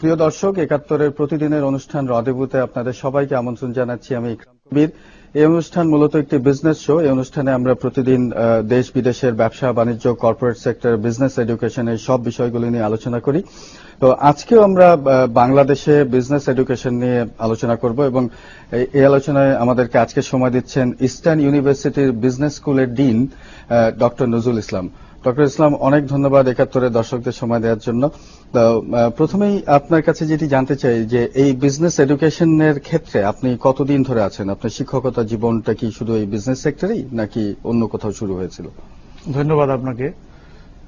প্রিয় দর্শক, ৭১-এর প্রতিদিনের অনুষ্ঠান রদেবুতে আপনাদের সবাইকে আমন্ত্রণ জানাচ্ছি। আমি ইকরাম কবির। এই অনুষ্ঠান মূলত একটি বিজনেস শো। এই অনুষ্ঠানে আমরা প্রতিদিন দেশ বিদেশের ব্যবসা বাণিজ্য, কর্পোরেট সেক্টর, বিজনেস এডুকেশন এই সব বিষয়গুলি নিয়ে আলোচনা করি। তো আজকেও আমরা বাংলাদেশে বিজনেস এডুকেশন নিয়ে আলোচনা করব এবং এই আলোচনায় আমাদেরকে আজকে সময় দিচ্ছেন ইস্টার্ন ইউনিভার্সিটির বিজনেস স্কুলের dean doctor Nazrul Islam. Doctor ইসলাম, অনেক ধন্যবাদ ৭১-এর দর্শকদের সময় দেওয়ার জন্য। তো প্রথমেই আপনার কাছে যেটি জানতে চাই যে এই বিজনেস এডুকেশনের ক্ষেত্রে আপনি কতদিন ধরে আছেন? আপনার শিক্ষকতা জীবনটা কি শুধু এই বিজনেস সেক্টরেই নাকি অন্য কোথাও শুরু হয়েছিল? ধন্যবাদ আপনাকে।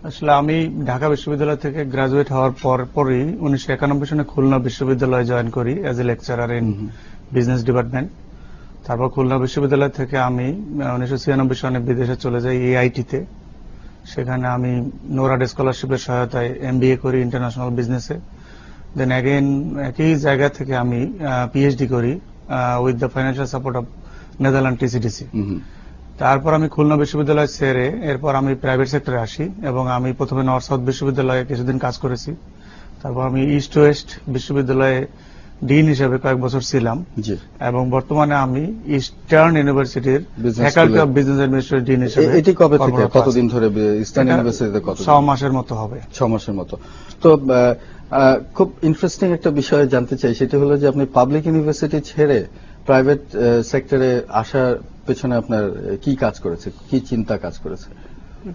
আসলে আমি ঢাকা বিশ্ববিদ্যালয় থেকে গ্রাজুয়েট হওয়ার পরই ১৯৯১ সনে খুলনা বিশ্ববিদ্যালয়ে জয়েন করি as a lecturer in business department. তারপর খুলনা বিশ্ববিদ্যালয় থেকে আমি ১৯৯৬ সনে বিদেশে চলে যাই এআইটিতে। সেখানে আমি নোরাড স্কলারশিপের সহায়তায় এমবিএ করি ইন্টারন্যাশনাল বিজনেসে। দেন অ্যাগেন একই জায়গা থেকে আমি পিএইচডি করি with the financial support of Netherland TCDC. তারপর আমি খুলনা বিশ্ববিদ্যালয় ছেড়ে এরপর আমি প্রাইভেট সেক্টরে আসি এবং আমি প্রথমে নর্থ সাউথ বিশ্ববিদ্যালয়ে কিছুদিন কাজ করেছি। তারপর আমি ইস্ট ওয়েস্ট বিশ্ববিদ্যালয়ে ডিন হিসেবে কয়েক বছর ছিলাম এবং বর্তমানে আমি ইস্টার্ন ইউনিভার্সিটির faculty of business administration dean হিসেবে। এটি কবে থেকে কতদিন ধরে ইস্টার্ন ইউনিভার্সিটিতে? ৬ মাসের মতো হবে। ৬ মাসের মতো। তো খুব ইন্টারেস্টিং একটা বিষয় জানতে চাই, সেটি হলো যে আপনি পাবলিক ইউনিভার্সিটি ছেড়ে প্রাইভেট সেক্টরে আসার পেছনে আপনার কি কাজ করেছে, কি চিন্তা কাজ করেছে?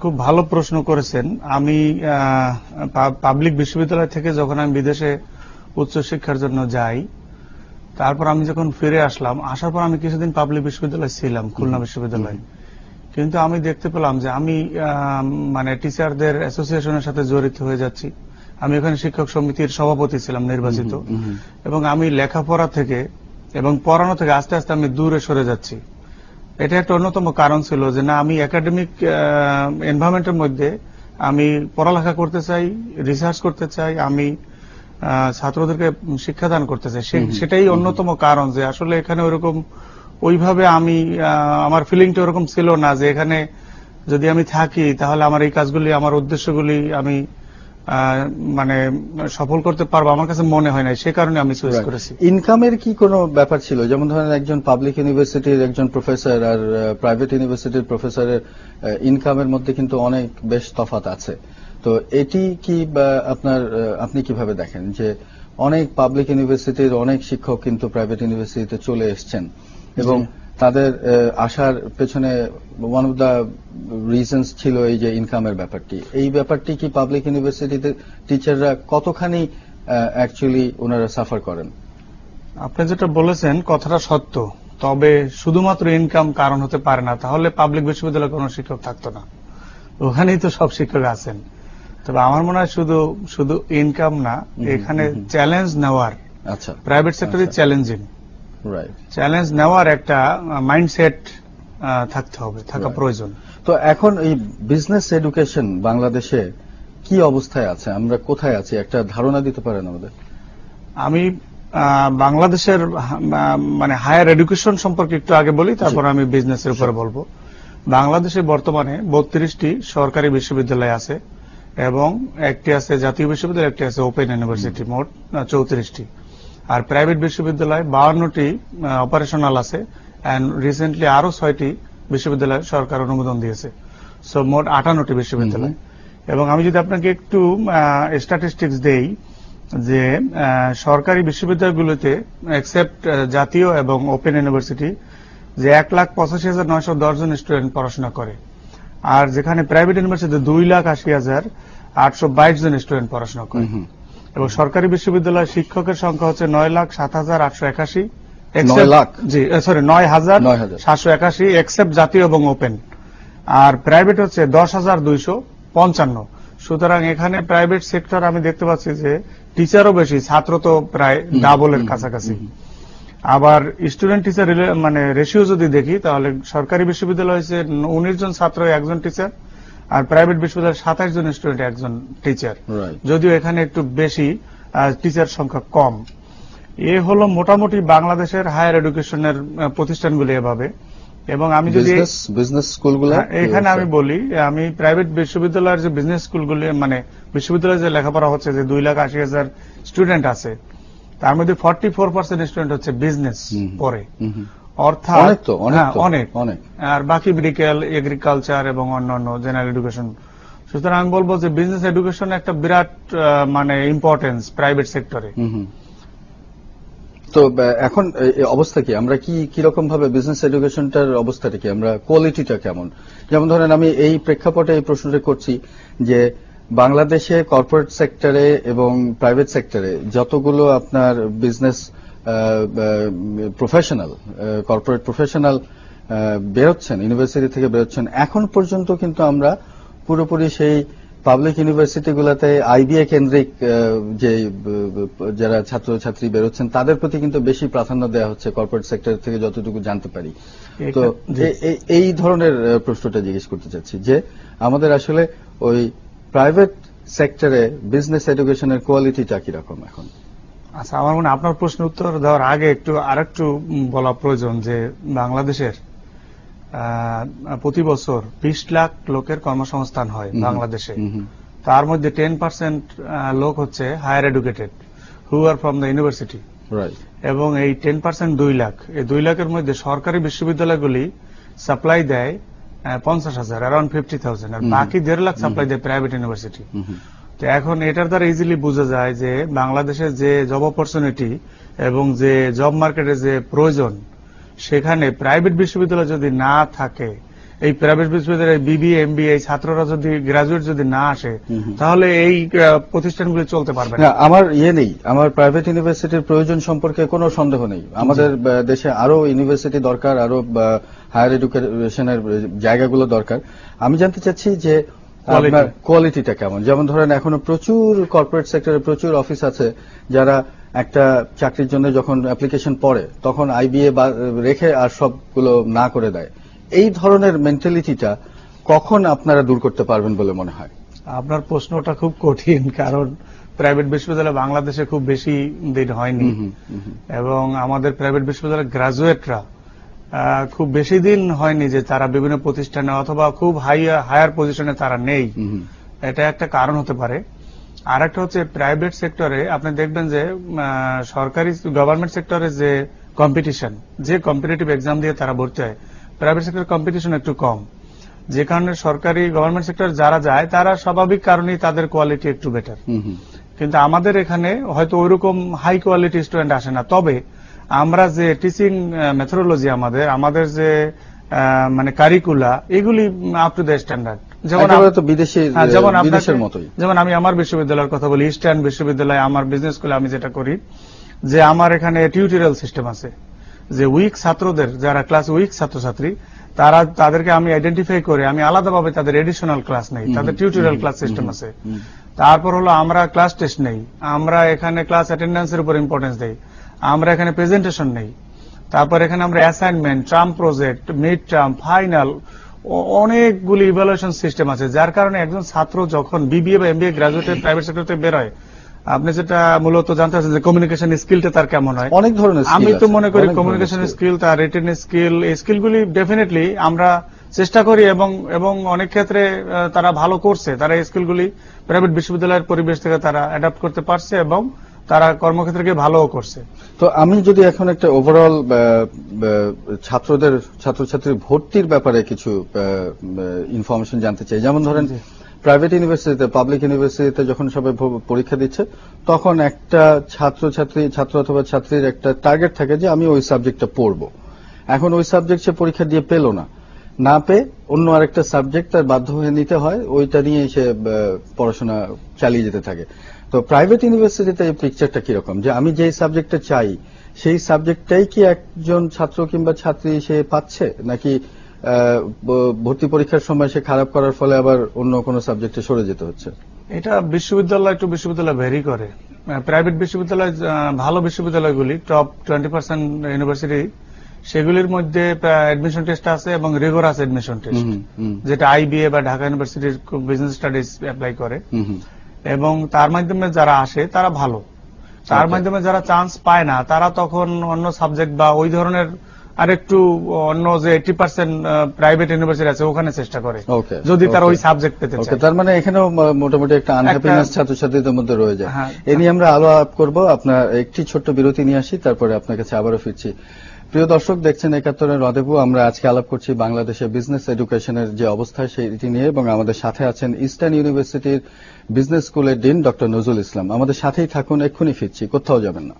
খুব ভালো প্রশ্ন করেছেন। আমি পাবলিক বিশ্ববিদ্যালয় থেকে যখন আমি বিদেশে উচ্চশিক্ষার জন্য যাই, তারপর আমি যখন ফিরে আসলাম, আসার পর আমি কিছুদিন পাবলিক বিশ্ববিদ্যালয়ে ছিলাম, খুলনা বিশ্ববিদ্যালয়ে। কিন্তু আমি দেখতে পেলাম যে আমি মানে টিচারদের অ্যাসোসিয়েশনের সাথে জড়িত হয়ে যাচ্ছি। আমি ওখানে শিক্ষক সমিতির সভাপতি ছিলাম নির্বাচিত, এবং আমি লেখাপড়া থেকে এবং পড়ানো থেকে আস্তে আস্তে আমি দূরে সরে যাচ্ছি। এটা একটা অন্যতম কারণ ছিল যে না, আমি একাডেমিক এনভায়রনমেন্টের মধ্যে আমি পড়ালেখা করতে চাই, রিসার্চ করতে চাই, আমি ছাত্রদেরকে শিক্ষাদান করতে চাই। সেটাই অন্যতম কারণ যে আসলে এখানে ওইরকম ওইভাবে আমি আমার ফিলিংটা ওরকম ছিল না যে এখানে যদি আমি থাকি তাহলে আমার এই কাজগুলি, আমার উদ্দেশ্যগুলি আমি মানে সফল করতে পারবো, আমার কাছে মনে হয় না। সে কারণে আমি সুইচ করেছি। ইনকামের কি কোনো ব্যাপার ছিল? যেমন ধরেন একজন পাবলিক ইউনিভার্সিটির একজন প্রফেসর আর প্রাইভেট ইউনিভার্সিটির প্রফেসরের ইনকামের মধ্যে কিন্তু অনেক বেশ তফাৎ আছে। তো এটি কি আপনি কিভাবে দেখেন যে অনেক পাবলিক ইউনিভার্সিটির অনেক শিক্ষক কিন্তু প্রাইভেট ইউনিভার্সিটিতে চলে এসছেন এবং তাদের আসার পেছনে ওয়ান অফ দ্য রিজনস ছিল এই যে ইনকামের ব্যাপারটি। এই ব্যাপারটি কি পাবলিক ইউনিভার্সিটিতে টিচাররা কতখানি অ্যাকচুয়ালি ওনারা সাফার করেন? আপনি যেটা বলেছেন কথাটা সত্য, তবে শুধুমাত্র ইনকাম কারণ হতে পারে না, তাহলে পাবলিক বিশ্ববিদ্যালয়ে কোনো শিক্ষক থাকতো না। ওখানেই তো সব শিক্ষক আছেন। তবে আমার মনে হয় শুধু ইনকাম না, এখানে চ্যালেঞ্জ নেওয়ার, প্রাইভেট সেক্টরে চ্যালেঞ্জিং, চ্যালেঞ্জ নেওয়ার একটা মাইন্ডসেট থাকতে হবে, থাকা প্রয়োজন। তো এখন এই বিজনেস এডুকেশন বাংলাদেশে কি অবস্থায় আছে, আমরা কোথায় আছি, একটা ধারণা দিতে পারেন আমাদের? আমি বাংলাদেশের মানে হায়ার এডুকেশন সম্পর্কে একটু আগে বলি, তারপর আমি বিজনেসের উপরে বলবো। বাংলাদেশে বর্তমানে ৩২টি সরকারি বিশ্ববিদ্যালয় আছে এবং একটি আছে জাতীয় বিশ্ববিদ্যালয়, একটি আছে ওপেন ইউনিভার্সিটি, মোট ৩৪টি। আর প্রাইভেট বিশ্ববিদ্যালয় ৫২টি অপারেশনাল আছে, এন্ড রিসেন্টলি আরো ৬টি বিশ্ববিদ্যালয় সরকার অনুমোদন দিয়েছে। সো মোট ৫৮টি বিশ্ববিদ্যালয়। এবং আমি যদি আপনাকে একটু স্ট্যাটিস্টিক্স দেই যে সরকারি বিশ্ববিদ্যালয়গুলোতে এক্সেপ্ট জাতীয় এবং ওপেন ইউনিভার্সিটি যে ১,৮৫,৯১০ জন স্টুডেন্ট পড়াশোনা করে, আর যেখানে প্রাইভেট ইউনিভার্সিটিতে ২,৮০,৮২২ জন স্টুডেন্ট পড়াশোনা করে। এবং সরকারি বিশ্ববিদ্যালয়ের শিক্ষকের সংখ্যা হচ্ছে ৯,০৭,৮৮১, ৯,৭৮১ এক্সেপ্ট জাতীয় এবং ওপেন, আর প্রাইভেট হচ্ছে ১০,২৫৫। সুতরাং এখানে প্রাইভেট সেক্টর আমি দেখতে পাচ্ছি যে টিচারও বেশি, ছাত্র তো প্রায় ডাবলের কাছাকাছি। আবার স্টুডেন্ট টিচার মানে রেশিও যদি দেখি, তাহলে সরকারি বিশ্ববিদ্যালয় হচ্ছে ১৯ জন ছাত্র, ১ জন টিচার, আর প্রাইভেট বিশ্ববিদ্যালয়ে ২৭ জন স্টুডেন্ট, ১ জন টিচার। যদিও এখানে একটু বেশি, টিচার সংখ্যা কম। এ হলো মোটামুটি বাংলাদেশের হায়ার এডুকেশনের প্রতিষ্ঠানগুলি এভাবে। এবং আমি যদি বিজনেস স্কুলগুলো এখানে আমি বলি, আমি প্রাইভেট বিশ্ববিদ্যালয়ের যে বিজনেস স্কুলগুলি মানে বিশ্ববিদ্যালয়ে যে লেখাপড়া হচ্ছে, যে 2,80,000 স্টুডেন্ট আছে, তার মধ্যে 44% স্টুডেন্ট হচ্ছে বিজনেস পড়ে, অর্থাৎ অনেক, আর বাকি মেডিকেল, এগ্রিকালচার এবং অন্যান্য জেনারেল এডুকেশন। সুতরাং আমি বলবো যে বিজনেস এডুকেশন একটা বিরাট মানে ইম্পর্টেন্স প্রাইভেট সেক্টরে। তো এখন অবস্থা কি, আমরা কি রকম ভাবে বিজনেস এডুকেশনটার অবস্থাটা কি, আমরা কোয়ালিটিটা কেমন? যেমন ধরেন আমি এই প্রেক্ষাপটে এই প্রশ্নটা করছি যে বাংলাদেশে কর্পোরেট সেক্টরে এবং প্রাইভেট সেক্টরে যতগুলো আপনার বিজনেস প্রফেশনাল, কর্পোরেট প্রফেশনাল বেরোচ্ছেন, ইউনিভার্সিটি থেকে বেরোচ্ছেন, এখন পর্যন্ত কিন্তু আমরা পুরোপুরি সেই পাবলিক ইউনিভার্সিটিগুলোতে আইবিএ কেন্দ্রিক যে যারা ছাত্রছাত্রী বেরোচ্ছেন তাদের প্রতি কিন্তু বেশি প্রাধান্য দেওয়া হচ্ছে কর্পোরেট সেক্টর থেকে যতটুকু জানতে পারি। তো এই ধরনের প্রশ্নটা জিজ্ঞেস করতে চাচ্ছি যে আমাদের আসলে ওই প্রাইভেট সেক্টরে বিজনেস এডুকেশনের কোয়ালিটিটা কিরকম এখন? আচ্ছা, আমার মনে আপনার প্রশ্ন উত্তর দেওয়ার আগে আরেকটু বলা প্রয়োজন যে বাংলাদেশের প্রতি বছর 20 লাখ লোকের কর্মসংস্থান হয় বাংলাদেশে। তার মধ্যে 10% লোক হচ্ছে higher educated who are from the university, এবং এই 10% 2 লাখ। এই 2 লাখের মধ্যে সরকারি বিশ্ববিদ্যালয়গুলি সাপ্লাই দেয় 50,000, অ্যারাউন্ড 50,000, আর বাকি 1.5 লাখ সাপ্লাই দেয় প্রাইভেট ইউনিভার্সিটি। তো এখন এটার দ্বারা ইজিলি বোঝা যায় যে বাংলাদেশের যে জব অপরচুনিটি এবং যে জব মার্কেটের যে প্রয়োজন, সেখানে প্রাইভেট বিশ্ববিদ্যালয় যদি না থাকে, এই প্রাইভেট বিশ্ববিদ্যালয়ে বিবিএ, এমবিএ ছাত্ররা যদি গ্রাজুয়েট যদি না আসে, তাহলে এই প্রতিষ্ঠানগুলি চলতে পারবে না। আমার নেই, আমার প্রাইভেট ইউনিভার্সিটির প্রয়োজন সম্পর্কে কোনো সন্দেহ নেই। আমাদের দেশে আরো ইউনিভার্সিটি দরকার, আরো হায়ার এডুকেশনের জায়গাগুলো দরকার। আমি জানতে চাচ্ছি যে কোয়ালিটিটা কেমন? যেমন ধরেন এখনো প্রচুর কর্পোরেট সেক্টরে প্রচুর অফিস আছে যারা একটা চাকরির জন্য যখন অ্যাপ্লিকেশন পড়ে তখন আইবিএ রেখে আর সবগুলো না করে দেয়। এই ধরনের মেন্টালিটিটা কখন আপনারা দূর করতে পারবেন বলে মনে হয়? আপনার প্রশ্নটা খুব কঠিন, কারণ প্রাইভেট বিশ্ববিদ্যালয় বাংলাদেশে খুব বেশি দিন হয়নি, এবং আমাদের প্রাইভেট বিশ্ববিদ্যালয়ের গ্রাজুয়েটরা খুব বেশি দিন হয়নি যে তারা বিভিন্ন প্রতিষ্ঠানে অথবা খুব হায়ার পজিশনে তারা নেই। এটা একটা কারণ হতে পারে। আর একটা হচ্ছে প্রাইভেট সেক্টরে আপনি দেখবেন যে সরকারি গভর্নমেন্ট সেক্টরে যে কম্পিটিশন, যে কম্পিটিটিভ এক্সাম দিয়ে তারা ভর্তি হয়, প্রাইভেট সেক্টর কম্পিটিশন একটু কম, যে কারণে সরকারি গভর্নমেন্ট সেক্টর যারা যায় তারা স্বাভাবিক কারণেই তাদের কোয়ালিটি একটু বেটার। কিন্তু আমাদের এখানে হয়তো ওইরকম হাই কোয়ালিটি স্টুডেন্ট আসে না। তবে আমরা যে টিচিং মেথোডোলজি, আমাদের যে মানে কারিকুলা, এগুলি আপ টু দ্য স্ট্যান্ডার্ড। যেমন আমি আমার বিশ্ববিদ্যালয়ের কথা বলি, ইস্টার্ন বিশ্ববিদ্যালয়, আমার বিজনেস স্কুলে আমি যেটা করি যে আমার এখানে টিউটোরিয়াল সিস্টেম আছে, যে উইক ছাত্রদের, যারা ক্লাস উইক ছাত্রছাত্রী, তাদেরকে আমি আইডেন্টিফাই করে আমি আলাদাভাবে তাদের এডিশনাল ক্লাস নেই, তাদের টিউটোরিয়াল ক্লাস সিস্টেম আছে। তারপর হলো আমরা ক্লাস টেস্ট নেই, আমরা এখানে ক্লাস অ্যাটেন্ডেন্সের উপর ইম্পর্টেন্স দেই, আমরা এখানে প্রেজেন্টেশন নেই, তারপর এখানে আমরা assignment, tram project, mid term, final, অনেকগুলি ইভ্যালুয়েশন সিস্টেম আছে। যার কারণে একজন ছাত্র যখন বিবিএ বা এমবিএ গ্রাজুয়েটের প্রাইভেট সেক্টর থেকে বেরোয়, আপনি যেটা মূলত জানতে চাচ্ছেন যে কমিউনিকেশন স্কিলটা তার কেমন হয়, অনেক ধরনের আমি তো মনে করি কমিউনিকেশন স্কিল, তার রিটেন স্কিল, এই স্কিলগুলি ডেফিনেটলি আমরা চেষ্টা করি, এবং অনেক ক্ষেত্রে তারা ভালো করছে, তারা এই স্কিলগুলি প্রাইভেট বিশ্ববিদ্যালয়ের পরিবেশ থেকে তারা অ্যাডাপ্ট করতে পারছে এবং তারা কর্মক্ষেত্রে ভালোও করছে। তো আমি যদি এখন একটা ওভারঅল ছাত্রছাত্রীর ভর্তির ব্যাপারে কিছু ইনফরমেশন জানতে চাই। যেমন ধরেন প্রাইভেট ইউনিভার্সিটিতে, পাবলিক ইউনিভার্সিটিতে যখন সবাই পরীক্ষা দিচ্ছে তখন একটা ছাত্র অথবা ছাত্রীর একটা টার্গেট থাকে যে আমি ওই সাবজেক্টটা পড়বো। এখন ওই সাবজেক্ট সে পরীক্ষা দিয়ে পেল না পেয়ে অন্য আরেকটা সাবজেক্ট তার বাধ্য হয়ে নিতে হয়, ওইটা নিয়ে সে পড়াশোনা চালিয়ে যেতে থাকে। তো প্রাইভেট ইউনিভার্সিটিতে এই পিকচারটা কিরকম, যে আমি যেই সাবজেক্টটা চাই সেই সাবজেক্টটাই কি একজন ছাত্র কিংবা ছাত্রী সে পাচ্ছে, নাকি ভর্তি পরীক্ষার সময় সে খারাপ করার ফলে আবার অন্য কোনো সাবজেক্টে সরে যেতে হচ্ছে? এটা বিশ্ববিদ্যালয় টু বিশ্ববিদ্যালয় ভ্যারি করে। প্রাইভেট বিশ্ববিদ্যালয়, ভালো বিশ্ববিদ্যালয়গুলি, টপ 20% ইউনিভার্সিটি, সেগুলির মধ্যে অ্যাডমিশন টেস্ট আছে এবং রিগোরাস অ্যাডমিশন টেস্ট, যেটা আইবিএ বা ঢাকা ইউনিভার্সিটির বিজনেস স্টাডিজ অ্যাপ্লাই করে, এবং তার মাধ্যমে যারা আসে তারা ভালো। তার মাধ্যমে যারা চান্স পায় না তারা তখন অন্য সাবজেক্ট বা ওই ধরনের আর একটু অন্য যে 80% প্রাইভেট ইউনিভার্সিটি আছে ওখানে চেষ্টা করে, ওকে, যদি তারা ওকে। ওই সাবজেক্ট পেতে ওকে, চায়। তার মানে এখানেও মোটামুটি একটা আনহ্যাপিনেস একটা- ছাত্রছাত্রীদের মধ্যে রয়ে যায়। হ্যাঁ। এ নিয়ে আমরা আলো আপ করবো। আপনার একটি ছোট্ট বিরতি নিয়ে আসি, তারপরে আপনার কাছে আবারও ফিরছি। প্রিয় দর্শক, দেখছেন ৭১-এর রদেবু। আমরা আজকে আলাপ করছি বাংলাদেশের বিজনেস এডুকেশনের যে অবস্থা সেটি নিয়ে, এবং আমাদের সাথে আছেন ইস্টার্ন ইউনিভার্সিটির বিজনেস স্কুলের ডিন ডক্টর নজরুল ইসলাম। আমাদের সাথেই থাকুন, এক্ষুনি ফিরছি, কোথাও যাবেন না।